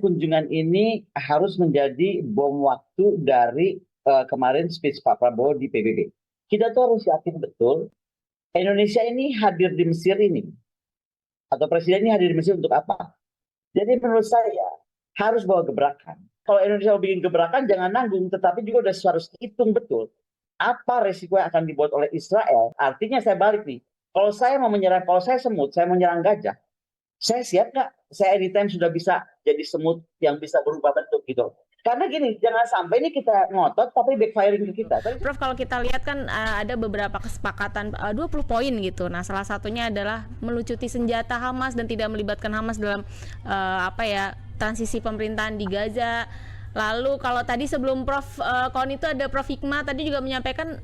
Kunjungan ini harus menjadi bom waktu dari kemarin speech Pak Prabowo di PBB. Kita tuh harus yakin betul Indonesia ini hadir di Mesir ini, atau presiden ini hadir di Mesir untuk apa? Jadi menurut saya harus bawa gebrakan. Kalau Indonesia mau bikin gebrakan jangan nanggung, tetapi juga udah harus hitung betul apa resiko yang akan dibuat oleh Israel. Artinya saya balik nih, kalau saya mau menyerang, kalau saya semut, saya mau menyerang gajah, saya siap nggak? Saya anytime sudah bisa jadi semut yang bisa berubah bentuk gitu. Karena gini, jangan sampai ini kita ngotot tapi backfiring ke kita. Prof, kalau kita lihat kan ada beberapa kesepakatan 20 poin gitu. Nah, salah satunya adalah melucuti senjata Hamas dan tidak melibatkan Hamas dalam transisi pemerintahan di Gaza. Lalu kalau tadi sebelum Prof Kon itu ada Prof Hikmah tadi juga menyampaikan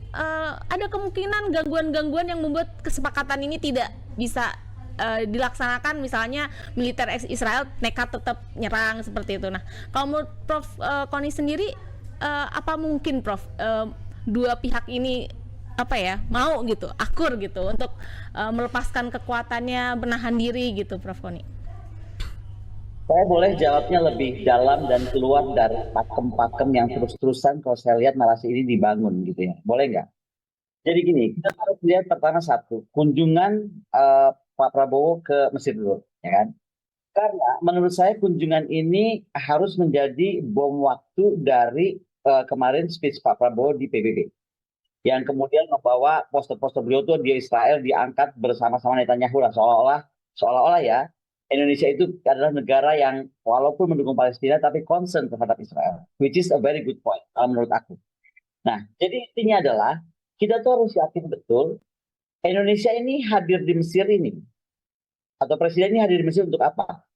ada kemungkinan gangguan-gangguan yang membuat kesepakatan ini tidak bisa dilaksanakan, misalnya militer Israel nekat tetap nyerang seperti itu. Nah, kalau menurut Prof Koni sendiri apa mungkin Prof dua pihak ini mau gitu akur gitu untuk melepaskan kekuatannya, menahan diri gitu, Prof Koni? Saya boleh jawabnya lebih dalam dan keluar dari pakem-pakem yang terus-terusan kalau saya lihat narasi ini dibangun gitu ya. Boleh nggak? Jadi gini, kita harus lihat pertama satu, kunjungan Pak Prabowo ke Mesir dulu, ya kan? Karena menurut saya kunjungan ini harus menjadi bom waktu dari kemarin speech Pak Prabowo di PBB. Yang kemudian membawa poster-poster beliau tuh di Israel diangkat bersama-sama Netanyahu lah, seolah-olah ya Indonesia itu adalah negara yang walaupun mendukung Palestina tapi concern terhadap Israel, which is a very good point menurut aku. Nah, jadi intinya adalah kita tuh harus yakin betul Indonesia ini hadir di Mesir ini, atau presiden ini hadir di Mesir untuk apa?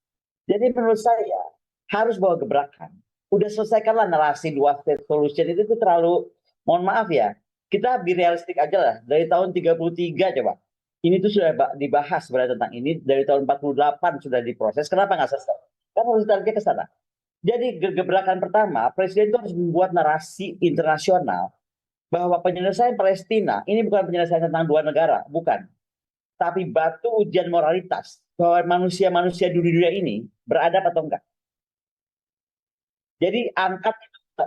Jadi menurut saya harus bawa gebrakan. Udah selesaikanlah narasi dua state solution itu tuh terlalu, mohon maaf ya, kita be realistik aja lah. Dari tahun 33 coba. Ini tuh sudah dibahas sebenarnya tentang ini. Dari tahun 48 sudah diproses. Kenapa nggak selesai? Kan harus targetnya ke sana. Jadi gebrakan pertama, presiden itu harus membuat narasi internasional bahwa penyelesaian Palestina ini bukan penyelesaian tentang dua negara, bukan. Tapi batu ujian moralitas bahwa manusia-manusia di dunia ini beradab atau enggak. Jadi angkat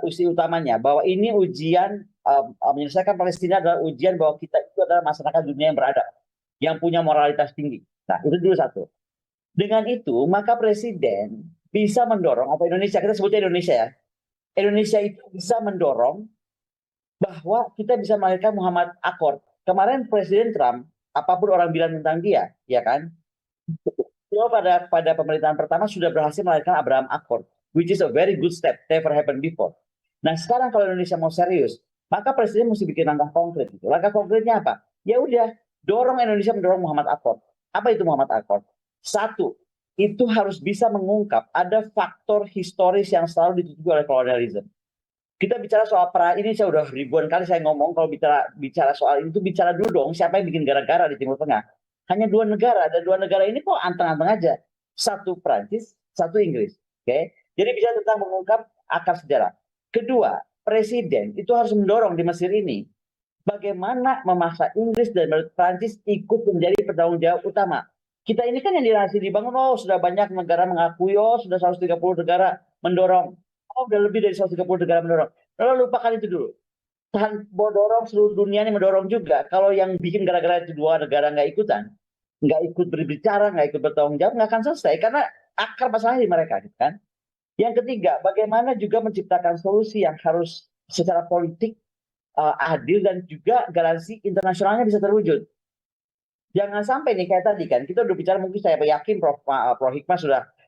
usia utamanya bahwa ini ujian menyelesaikan Palestina adalah ujian bahwa kita itu adalah masyarakat dunia yang beradab, yang punya moralitas tinggi. Nah, itu dulu satu. Dengan itu, maka presiden bisa mendorong, apa Indonesia, kita sebutnya Indonesia ya, Indonesia itu bisa mendorong bahwa kita bisa melahirkan Muhammad Accord. Kemarin Presiden Trump, apapun orang bilang tentang dia, ya kan, dia pada pemerintahan pertama sudah berhasil melahirkan Abraham Accord, which is a very good step, never happened before. Nah, sekarang kalau Indonesia mau serius, maka Presiden mesti bikin langkah konkret. Gitu. Langkah konkretnya apa? Ya udah, dorong Indonesia mendorong Muhammad Accord. Apa itu Muhammad Accord? Satu, itu harus bisa mengungkap ada faktor historis yang selalu ditutupi oleh kolonialisme. Kita bicara soal perang ini, saya udah ribuan kali saya ngomong kalau bicara soal itu, bicara dulu dong siapa yang bikin gara-gara di Timur Tengah. Hanya dua negara, dan dua negara ini kok anteng-anteng aja. Satu Prancis, satu Inggris. Oke? Jadi bisa tentang mengungkap akar sejarah. Kedua, presiden itu harus mendorong di Mesir ini bagaimana memaksa Inggris dan Prancis ikut menjadi penanggung jawab utama. Kita ini kan yang dirahasi dibangun, oh sudah banyak negara mengakui, oh sudah 130 negara mendorong. Oh, udah lebih dari 130 negara mendorong. Lalu lupakan itu dulu. Tahan dorong seluruh dunia ini mendorong juga. Kalau yang bikin gara-gara itu dua negara nggak ikutan, nggak ikut berbicara, nggak ikut bertanggung jawab, nggak akan selesai. Karena akar masalahnya di mereka, kan? Yang ketiga, bagaimana juga menciptakan solusi yang harus secara politik adil dan juga garansi internasionalnya bisa terwujud. Jangan sampai nih kayak tadi kan, kita udah bicara, mungkin saya yakin Prof Hikmah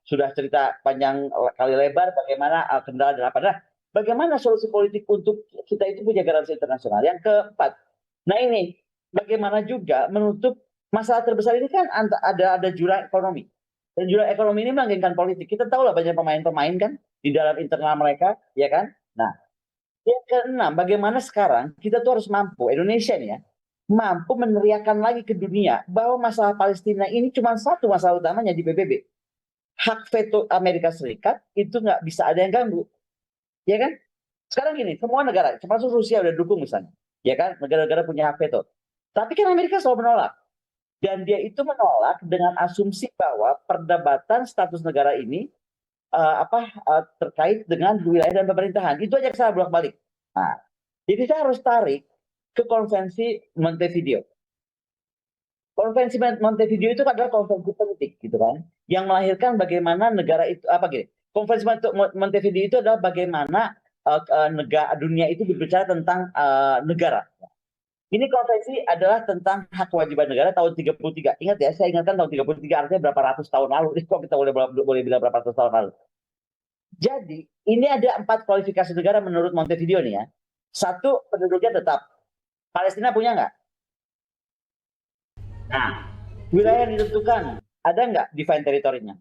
sudah cerita panjang kali lebar bagaimana kendala dan apa. Nah, bagaimana solusi politik untuk kita itu punya garansi internasional. Yang keempat, nah ini bagaimana juga menutup masalah terbesar ini kan ada jurang ekonomi. Dan jurang ekonomi ini melanggengkan politik. Kita tahu lah banyak pemain-pemain kan di dalam internal mereka, ya kan? Nah, yang keenam, bagaimana sekarang kita tuh harus mampu, Indonesia nih ya, mampu meneriakan lagi ke dunia bahwa masalah Palestina ini cuma satu masalah utamanya di PBB. Hak veto Amerika Serikat itu nggak bisa ada yang ganggu, ya kan? Sekarang gini, semua negara, termasuk Rusia udah dukung misalnya, ya kan? Negara-negara punya hak veto. Tapi kan Amerika selalu menolak, dan dia itu menolak dengan asumsi bahwa perdebatan status negara ini terkait dengan wilayah dan pemerintahan. Itu aja saya bolak-balik. Nah, jadi saya harus tarik ke konvensi Montevideo. Konvensi Montevideo itu adalah konvensi politik, gitu kan, yang melahirkan bagaimana negara itu Konvensi Montevideo itu adalah bagaimana negara dunia itu berbicara tentang negara. Ini konvensi adalah tentang hak kewajiban negara tahun 33. Ingat ya, saya ingatkan tahun 33 artinya berapa ratus tahun lalu. Kok kita boleh bilang berapa ratus tahun lalu. Jadi, ini ada 4 kualifikasi negara menurut Montevideo nih ya. 1, penduduknya tetap. Palestina punya nggak? Nah, wilayah yang ditentukan, ada nggak define teritorinya?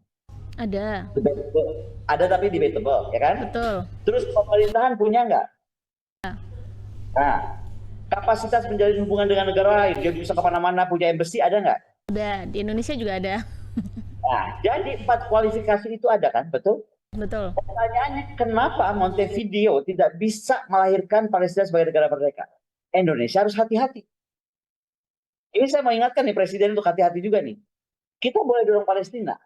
Ada. Debatable. Ada tapi debatable, ya kan? Betul. Terus pemerintahan punya nggak? Nah, kapasitas menjalin hubungan dengan negara lain, dia bisa kemana-mana, punya embassy, ada nggak? Ada. Di Indonesia juga ada. Nah, jadi 4 kualifikasi itu ada kan, betul? Betul. Pertanyaannya, kenapa Montevideo tidak bisa melahirkan Palestina sebagai negara merdeka? Indonesia harus hati-hati. Ini saya mau ingatkan nih Presiden untuk hati-hati juga nih. Kita boleh dorong Palestina,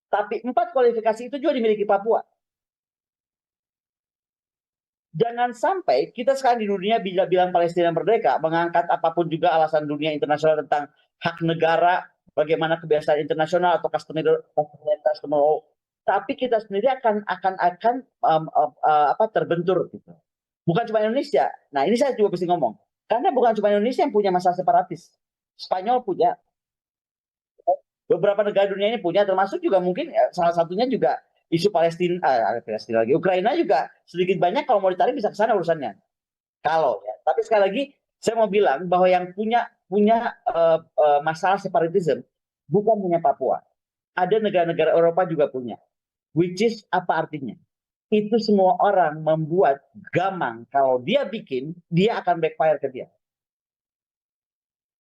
tapi 4 kualifikasi itu juga dimiliki Papua. Jangan sampai kita sekarang di dunia bila bilang Palestina merdeka, mengangkat apapun juga alasan dunia internasional tentang hak negara, bagaimana kebiasaan internasional atau customer law, tapi kita sendiri akan terbentur gitu. Bukan cuma Indonesia. Nah, ini saya juga mesti ngomong. Karena bukan cuma Indonesia yang punya masalah separatis. Spanyol punya, beberapa negara dunia ini punya, termasuk juga mungkin salah satunya juga isu Palestina lagi, Ukraina juga sedikit banyak kalau mau ditarik bisa ke sana urusannya. Kalau ya, tapi sekali lagi saya mau bilang bahwa yang punya masalah separatism bukan punya Papua. Ada negara-negara Eropa juga punya. Which is apa artinya? Itu semua orang membuat gamang kalau dia bikin, dia akan backfire ke dia.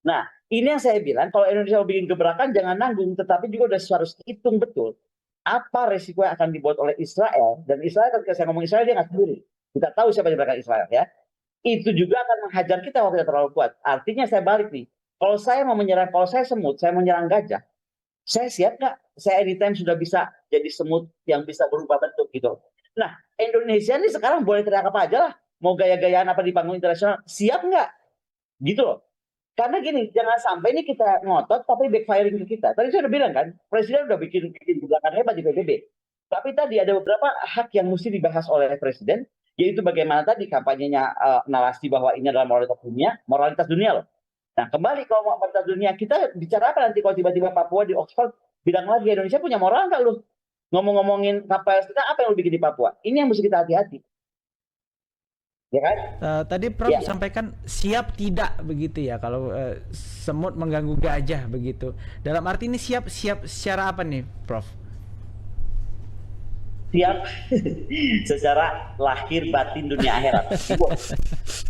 Nah, ini yang saya bilang, kalau Indonesia mau bikin gebrakan, jangan nanggung, tetapi juga udah harus hitung betul apa resiko yang akan dibuat oleh Israel. Dan Israel, ketika saya ngomong Israel, dia nggak sendiri. Kita tahu siapa yang belakang Israel, ya. Itu juga akan menghajar kita kalau kita terlalu kuat. Artinya saya balik nih, kalau saya mau menyerang, kalau saya semut, saya mau menyerang gajah, saya siap nggak? Saya anytime sudah bisa jadi semut yang bisa berubah bentuk gitu. Nah, Indonesia ini sekarang boleh teriak apa aja lah. Mau gaya-gayaan apa di panggung internasional, siap nggak? Gitu loh. Karena gini, jangan sampai ini kita ngotot tapi backfiring ke kita. Tadi saya udah bilang kan, Presiden udah bikin gerakan hebat di PBB. Tapi tadi ada beberapa hak yang mesti dibahas oleh Presiden, yaitu bagaimana tadi kampanyenya narasi bahwa ini adalah moralitas dunia loh. Nah, kembali kalau moralitas dunia, kita bicara apa nanti kalau tiba-tiba Papua di Oxford bilang lagi Indonesia punya moral nggak lu? Ngomong-ngomongin Palestina, apa yang lu bikin di Papua? Ini yang mesti kita hati-hati. Ya kan? Tadi Prof sampaikan siap tidak begitu ya kalau semut mengganggu gajah begitu. Dalam arti ini siap secara apa nih, Prof? Siap secara lahir batin dunia akhirat.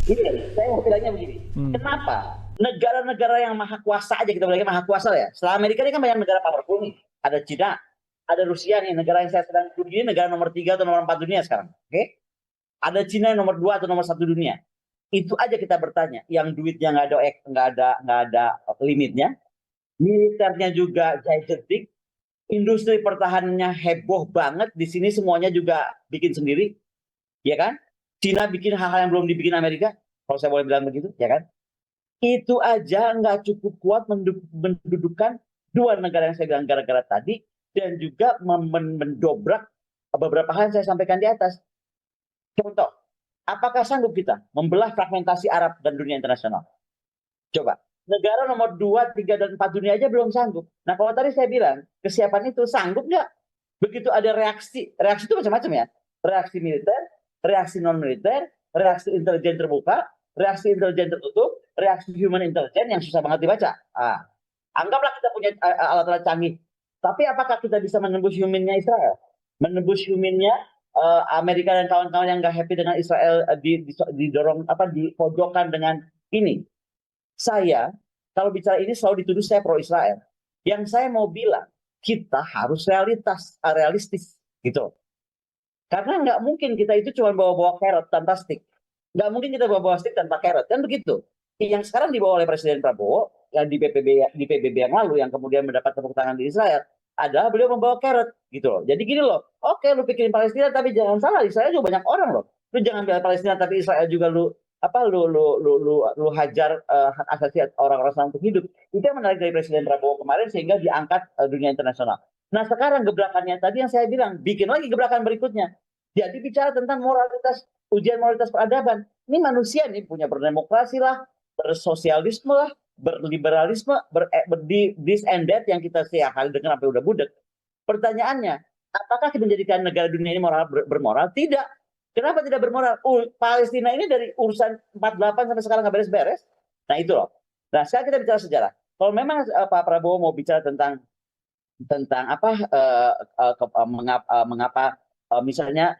Ini saya mau bilangnya begini. Kenapa? Negara-negara yang maha kuasa aja, kita bilangnya maha kuasa ya. Setelah Amerika ini kan banyak negara powerful nih. Ada Cina, ada Rusia nih, negara yang saya sedang kunjungi, negara nomor 3 atau nomor 4 dunia sekarang. Oke? Ada Cina yang nomor 2 atau nomor 1 dunia. Itu aja kita bertanya. Yang duitnya nggak ada limitnya, militernya juga gigantic, industri pertahanannya heboh banget. Di sini semuanya juga bikin sendiri, ya kan? Cina bikin hal-hal yang belum dibikin Amerika, kalau saya boleh bilang begitu, ya kan? Itu aja nggak cukup kuat mendudukan 2 negara yang saya bilang gara-gara tadi, dan juga mendobrak beberapa hal yang saya sampaikan di atas. Contoh, apakah sanggup kita membelah fragmentasi Arab dan dunia internasional? Coba, negara nomor 2, 3, dan 4 dunia aja belum sanggup. Nah, kalau tadi saya bilang, kesiapan itu sanggup nggak? Begitu ada reaksi itu macam-macam ya. Reaksi militer, reaksi non-militer, reaksi intelijen terbuka, reaksi intelijen tertutup, reaksi human intelligence yang susah banget dibaca. Anggaplah kita punya alat-alat canggih. Tapi apakah kita bisa menembus humannya Israel? Menembus humannya Amerika dan kawan-kawan yang nggak happy dengan Israel didorong dipojokkan dengan ini. Saya kalau bicara ini selalu dituduh saya pro Israel. Yang saya mau bilang kita harus realistis gitu. Karena nggak mungkin kita itu cuma bawa-bawa carrot tanpa stick. Nggak mungkin kita bawa-bawa stick tanpa carrot, kan begitu. Yang sekarang dibawa oleh Presiden Prabowo yang di PBB yang lalu yang kemudian mendapat tepuk tangan di Israel adalah beliau membawa carrot. gitu loh. Jadi gini loh, oke lu pikirin Palestina tapi jangan salah, Israel juga banyak orang loh. Lu jangan bilang Palestina tapi Israel juga lu hajar hak asasi orang-orang Islam untuk hidup. Itu yang menarik dari Presiden Prabowo kemarin sehingga diangkat dunia internasional. Nah sekarang gebrakannya tadi yang saya bilang, bikin lagi gebrakan berikutnya. Jadi bicara tentang moralitas, ujian moralitas peradaban. Ini manusia nih punya berdemokrasi lah, bersosialisme lah, berliberalisme, this and that yang kita setiap kali dengar sampai udah budek. Pertanyaannya, apakah kita menjadikan negara dunia ini bermoral? Tidak. Kenapa tidak bermoral? Palestina ini dari urusan 48 sampai sekarang nggak beres-beres. Nah itu loh. Nah sekarang kita bicara sejarah. Kalau memang Pak Prabowo mau bicara tentang mengapa misalnya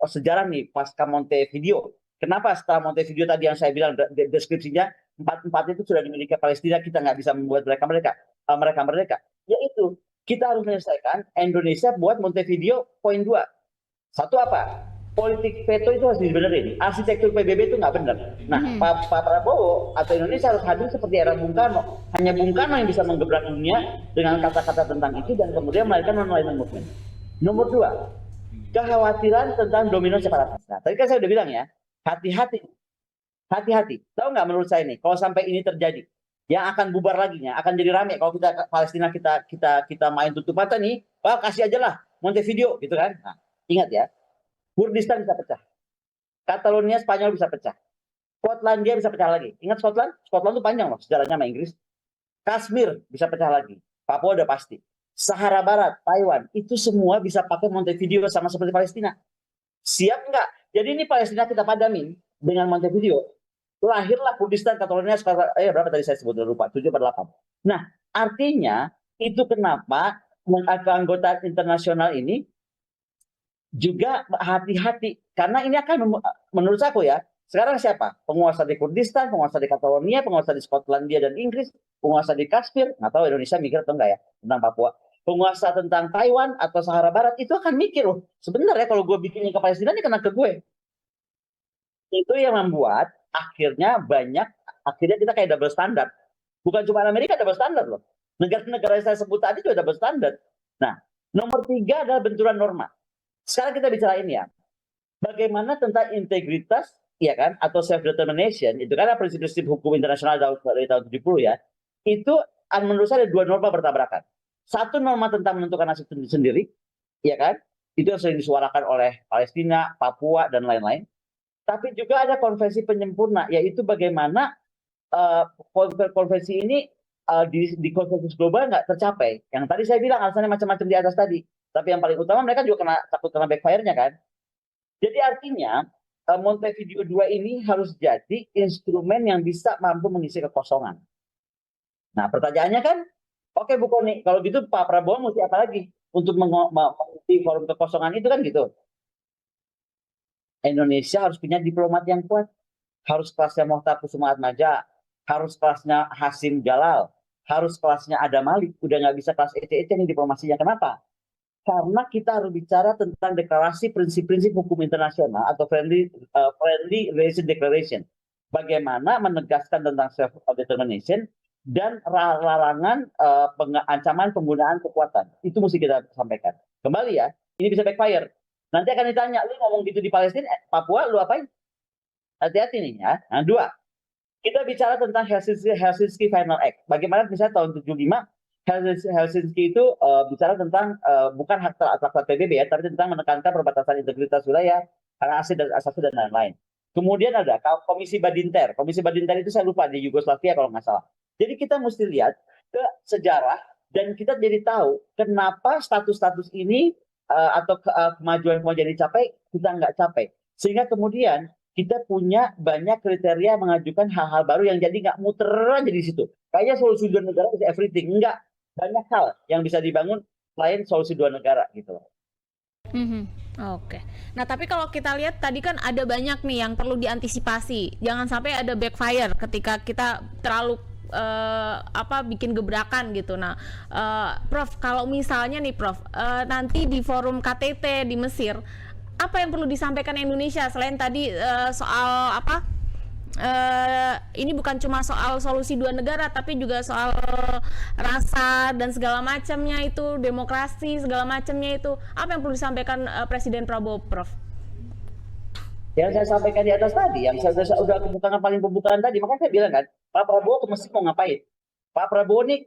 sejarah nih pasca Montevideo. Kenapa setelah Montevideo tadi yang saya bilang deskripsinya empat itu sudah dimiliki Palestina, kita nggak bisa membuat mereka merdeka. Yaitu kita harus menyelesaikan Indonesia buat Montevideo poin 2. Satu apa? Politik veto itu harus dibenerin. Arsitektur PBB itu nggak benar. Nah, Pak Prabowo atau Indonesia harus hadir seperti era Bung Karno. Hanya Bung Karno yang bisa menggebrak dunia dengan kata-kata tentang itu dan kemudian melahirkan non-alignment movement. Nomor 2, kekhawatiran tentang dominan separatis. Nah, tadi kan saya udah bilang ya, hati-hati. Tahu nggak menurut saya nih, kalau sampai ini terjadi, yang akan bubar lagi nya, akan jadi rame kalau kita Palestina kita main tutup mata nih, kasih aja lah Montevideo gitu kan. Nah, ingat ya. Kurdistan bisa pecah, Catalonia Spanyol bisa pecah, Skotlandia bisa pecah lagi. Ingat Scotland itu panjang loh sejarahnya sama Inggris. Kashmir bisa pecah lagi, Papua udah pasti. Sahara Barat, Taiwan, itu semua bisa pakai Montevideo sama seperti Palestina. Siap nggak? Jadi ini Palestina kita padamin dengan Montevideo. Lahirlah Kurdistan, Catalonia, berapa tadi saya sebut lupa, 7 atau 8. Nah, artinya itu kenapa anggota internasional ini juga hati-hati karena ini akan menurut aku ya, sekarang siapa penguasa di Kurdistan, penguasa di Catalonia, penguasa di Skotlandia dan Inggris, penguasa di Kashmir, nggak tahu Indonesia mikir atau enggak ya tentang Papua, penguasa tentang Taiwan atau Sahara Barat itu akan mikir loh, sebenarnya kalau gue bikinnya ke Palestina ini kena ke gue. Itu yang membuat akhirnya kita kayak double standar. Bukan cuma Amerika double standar loh, negara-negara yang saya sebut tadi juga double standar. Nah, nomor 3 adalah benturan norma. Sekarang kita bicara ini ya, bagaimana tentang integritas, ya kan, atau self determination, itu kan prinsip-prinsip hukum internasional dari tahun 70 ya, itu menurut saya ada 2 norma bertabrakan. Satu norma tentang menentukan nasib sendiri, ya kan, itu yang sering disuarakan oleh Palestina, Papua dan lain-lain. Tapi juga ada konvensi penyempurna, yaitu bagaimana konvensi ini di konsensus global nggak tercapai. Yang tadi saya bilang alasannya macam-macam di atas tadi. Tapi yang paling utama mereka juga takut kena backfire-nya kan. Jadi artinya Montevideo 2 ini harus jadi instrumen yang bisa mampu mengisi kekosongan. Nah pertanyaannya kan, oke Bu Koni, kalau gitu Pak Prabowo mesti apa lagi untuk mengisi forum kekosongan itu kan gitu. Indonesia harus punya diplomat yang kuat. Harus kelasnya Mohtar Kusumaatmadja, harus kelasnya Hasim Jalal, harus kelasnya Adam Malik. Udah nggak bisa kelas ece-ece nih diplomasinya. Kenapa? Karena kita harus bicara tentang deklarasi prinsip-prinsip hukum internasional atau friendly relation declaration. Bagaimana menegaskan tentang self determination dan larangan ancaman penggunaan kekuatan. Itu mesti kita sampaikan. Kembali ya, ini bisa backfire. Nanti akan ditanya, lu ngomong gitu di Palestina, Papua, lu apain? Hati-hati nih ya. Nah, 2. Kita bicara tentang Helsinki Final Act. Bagaimana misalnya tahun 75 Helsinki itu bicara tentang bukan hak traktat PBB ya, tapi tentang menekankan perbatasan integritas wilayah, hak asasi dan lain-lain. Kemudian ada Komisi Badinter. Komisi Badinter itu saya lupa di Yugoslavia kalau nggak salah. Jadi kita mesti lihat ke sejarah dan kita jadi tahu kenapa status-status ini atau kemajuan-kemajuan dicapai kita nggak capai. Sehingga kemudian kita punya banyak kriteria mengajukan hal-hal baru yang jadi nggak muter aja di situ. Kayaknya solusi 2 negara is everything. Enggak. Banyak hal yang bisa dibangun selain solusi 2 negara gitu loh. Oke. Nah, tapi kalau kita lihat tadi kan ada banyak nih yang perlu diantisipasi. Jangan sampai ada backfire ketika kita terlalu bikin gebrakan gitu. Nah, Prof, kalau misalnya nih Prof, nanti di forum KTT di Mesir, apa yang perlu disampaikan Indonesia selain tadi soal ini bukan cuma soal solusi dua negara, tapi juga soal rasa dan segala macamnya itu, demokrasi segala macamnya itu. Apa yang perlu disampaikan Presiden Prabowo, Prof? Yang saya sampaikan di atas tadi, yang saya udah kemukakan paling pembukaan tadi, makanya saya bilang kan, Pak Prabowo ke Mesir mau ngapain? Pak Prabowo nih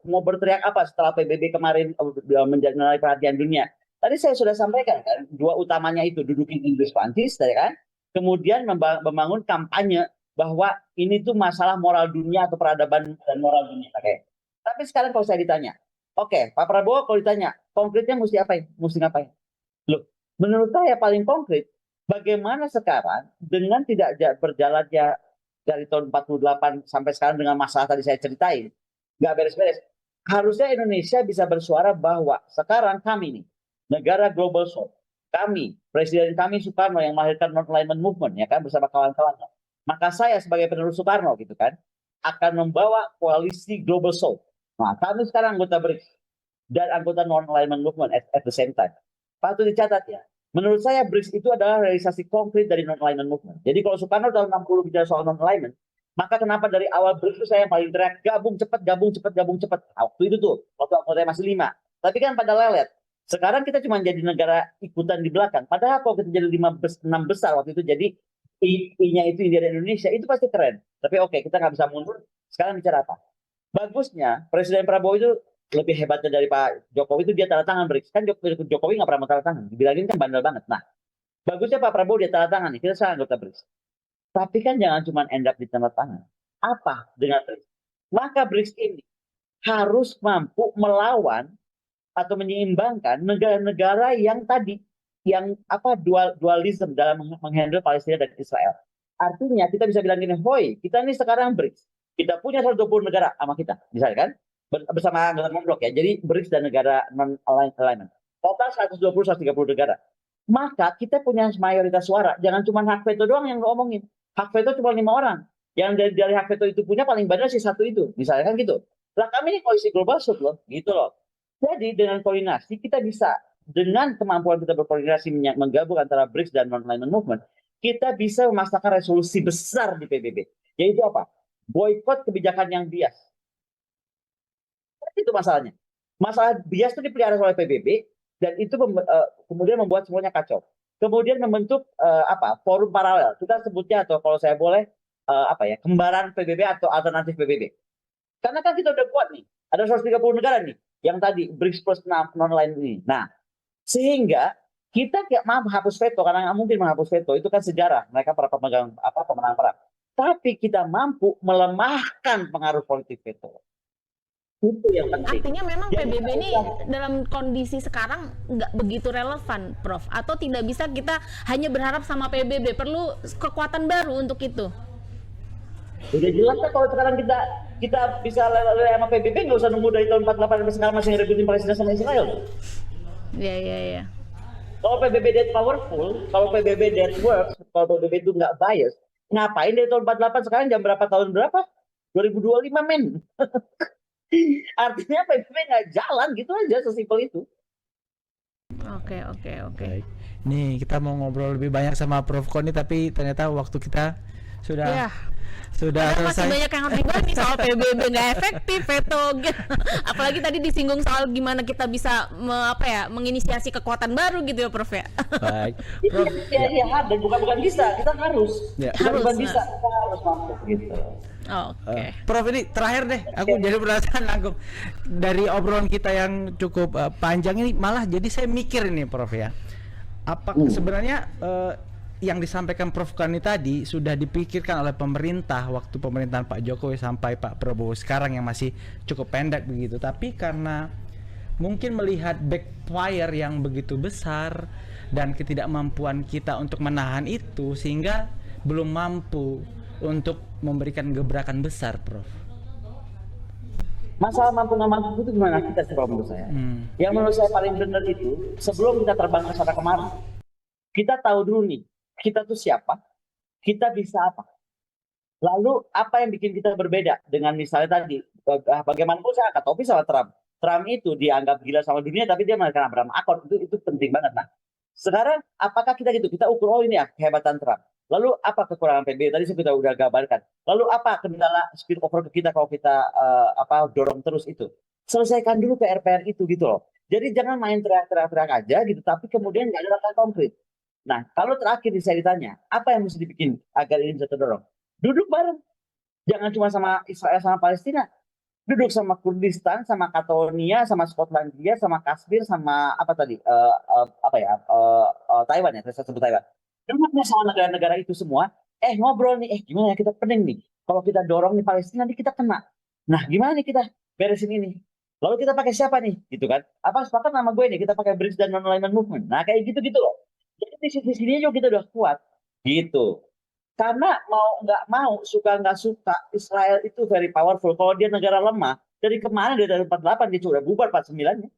mau berteriak apa setelah PBB kemarin menarik perhatian dunia? Tadi saya sudah sampaikan kan, dua utamanya itu dudukin Inggris Prancis, kan? Kemudian membangun kampanye bahwa ini tuh masalah moral dunia atau peradaban dan moral dunia. Oke. Tapi sekarang kalau saya ditanya, oke, Pak Prabowo kalau ditanya, konkretnya mesti apa? Mesti ngapain? Loh, menurut saya paling konkret, bagaimana sekarang dengan tidak berjalannya dari tahun 48 sampai sekarang dengan masalah tadi saya ceritain, nggak beres-beres. Harusnya Indonesia bisa bersuara bahwa sekarang kami nih, negara Global South, kami, Presiden kami Soekarno yang melahirkan Non-Alignment Movement, ya kan, bersama kawan-kawannya. Maka saya sebagai penerus Soekarno, gitu kan, akan membawa koalisi Global South. Nah, kami sekarang anggota BRICS dan anggota Non-Alignment Movement at the same time. Patut dicatat ya, menurut saya BRICS itu adalah realisasi konkret dari Non-Alignment Movement. Jadi kalau Soekarno tahun 60 bicara soal Non-Alignment, maka kenapa dari awal BRICS itu saya yang paling teriak, gabung cepat, gabung cepat, gabung cepat. Waktu itu tuh, waktu anggotanya masih 5. Tapi kan pada lelet. Sekarang kita cuma jadi negara ikutan di belakang. Padahal kalau kita jadi 6 besar waktu itu, jadi I-nya itu India dan Indonesia, itu pasti keren. Tapi oke, kita nggak bisa mundur. Sekarang bicara apa? Bagusnya, Presiden Prabowo itu lebih hebatnya dari Pak Jokowi itu dia tanda tangan BRICS. Kan Jokowi nggak pernah tanda tangan. Dibilangin kan bandel banget. Nah, bagusnya Pak Prabowo dia tanda tangan nih. Kita sekarang anggota BRICS. Tapi kan jangan cuma end up di tanda tangan. Apa dengan BRICS? Maka BRICS ini harus mampu melawan atau menyeimbangkan negara-negara yang tadi yang dualisme dalam menghandle Palestina dan Israel. Artinya kita bisa bilang gini, hoi, kita ini sekarang BRICS. Kita punya 120 negara sama kita, misalnya kan? Bersama anggota non-blok ya. Jadi BRICS dan negara non-alignment. Total 120-130 negara. Maka kita punya mayoritas suara. Jangan cuma hak veto doang yang ngomongin. Hak veto cuma 5 orang. Yang dari hak veto itu punya paling banyak sih 1 itu. Misalnya kan gitu. Lah kami ini koalisi Global South loh. Gitu loh. Jadi dengan koordinasi kita bisa, dengan kemampuan kita berkoordinasi menggabung antara BRICS dan Non-Alignment Movement, kita bisa memasakkan resolusi besar di PBB. Yaitu apa? Boykot kebijakan yang bias. Itu masalahnya. Masalah bias itu dipelihara oleh PBB dan itu kemudian membuat semuanya kacau. Kemudian membentuk forum paralel. Kita sebutnya, atau kalau saya boleh kembaran PBB atau alternatif PBB. Karena kan kita udah kuat nih. Ada 130 negara nih yang tadi BRICS plus non-aligned ini. Nah, sehingga kita nggak mau menghapus veto, karena nggak mungkin menghapus veto, itu kan sejarah, mereka para pemegang pemenang perang. Tapi kita mampu melemahkan pengaruh politik veto. Itu yang penting. Artinya memang PBB ini dalam kondisi sekarang nggak begitu relevan, Prof. Atau tidak bisa kita hanya berharap sama PBB, perlu kekuatan baru untuk itu. Udah jelas kan kalau sekarang kita bisa lele sama PBB, nggak usah nunggu dari tahun 48 sampai sekarang masih ngerebutin Palestina sama Israel. Iya. Kalau PBB that powerful, kalau PBB that works, kalau PBB itu nggak bias, ngapain dari tahun 48 sekarang jam berapa, tahun berapa? 2025 men. Artinya PBB nggak jalan, gitu aja, sesimpel itu. Oke. Baik. Nih kita mau ngobrol lebih banyak sama Prof Koni, tapi ternyata waktu kita sudah masih banyak yang harus dibahas nih soal PBB nggak efektif, veto, apalagi tadi disinggung soal gimana kita bisa menginisiasi kekuatan baru gitu ya, Prof ya. Baik. Prof, ya, dan bukan bisa, kita harus. Ya. Bukan bisa, kita harus mampu gitu. Oke. Prof, ini terakhir deh, aku jadi penasaran langsung dari obrolan kita yang cukup panjang ini, malah jadi saya mikir ini, Prof ya. Apa sebenarnya yang disampaikan Prof Koni tadi sudah dipikirkan oleh pemerintah waktu pemerintahan Pak Jokowi sampai Pak Prabowo sekarang yang masih cukup pendek begitu, tapi karena mungkin melihat backfire yang begitu besar dan ketidakmampuan kita untuk menahan itu, sehingga belum mampu untuk memberikan gebrakan besar, Prof. Masalah mampu nggak mampu itu gimana kita sih, menurut saya. Yang menurut saya paling benar itu, sebelum kita terbang ke sana kemarin, kita tahu dulu nih, kita tuh siapa, kita bisa apa. Lalu apa yang bikin kita berbeda dengan misalnya tadi, bagaimanapun saya angkat topi sama Trump. Trump itu dianggap gila sama dunia, tapi dia melakukan Abraham Accord, itu penting banget. Nah, sekarang apakah kita gitu, kita ukur, oh ini ya kehebatan Trump. Lalu apa kekurangan PBB? Tadi kita udah gambarkan. Lalu apa kendala spillover ke kita kalau kita dorong terus itu? Selesaikan dulu PR-PR itu gitu loh. Jadi jangan main teriak-teriak aja gitu, tapi kemudian nggak ada langkah konkret. Nah, kalau terakhir saya ditanya, apa yang mesti dibikin agar ini bisa terdorong? Duduk bareng. Jangan cuma sama Israel sama Palestina. Duduk sama Kurdistan, sama Catalonia, sama Skotlandia, sama Kashmir, sama apa tadi? Taiwan ya, saya sebut Taiwan. Duduknya sama negara-negara itu semua, ngobrol nih, gimana ya kita pening nih. Kalau kita dorong nih Palestina, nanti kita kena. Nah, gimana nih kita beresin ini? Lalu kita pakai siapa nih? Gitu kan? Apa sepakat nama gue nih? Kita pakai BRICS dan Non-Alignment Movement. Nah, kayak gitu-gitu loh. Jadi di sini juga kita udah kuat. Gitu. Karena mau nggak mau, suka nggak suka, Israel itu very powerful. Kalau dia negara lemah, dari kemarin dari 48 dia sudah bubar 49-nya.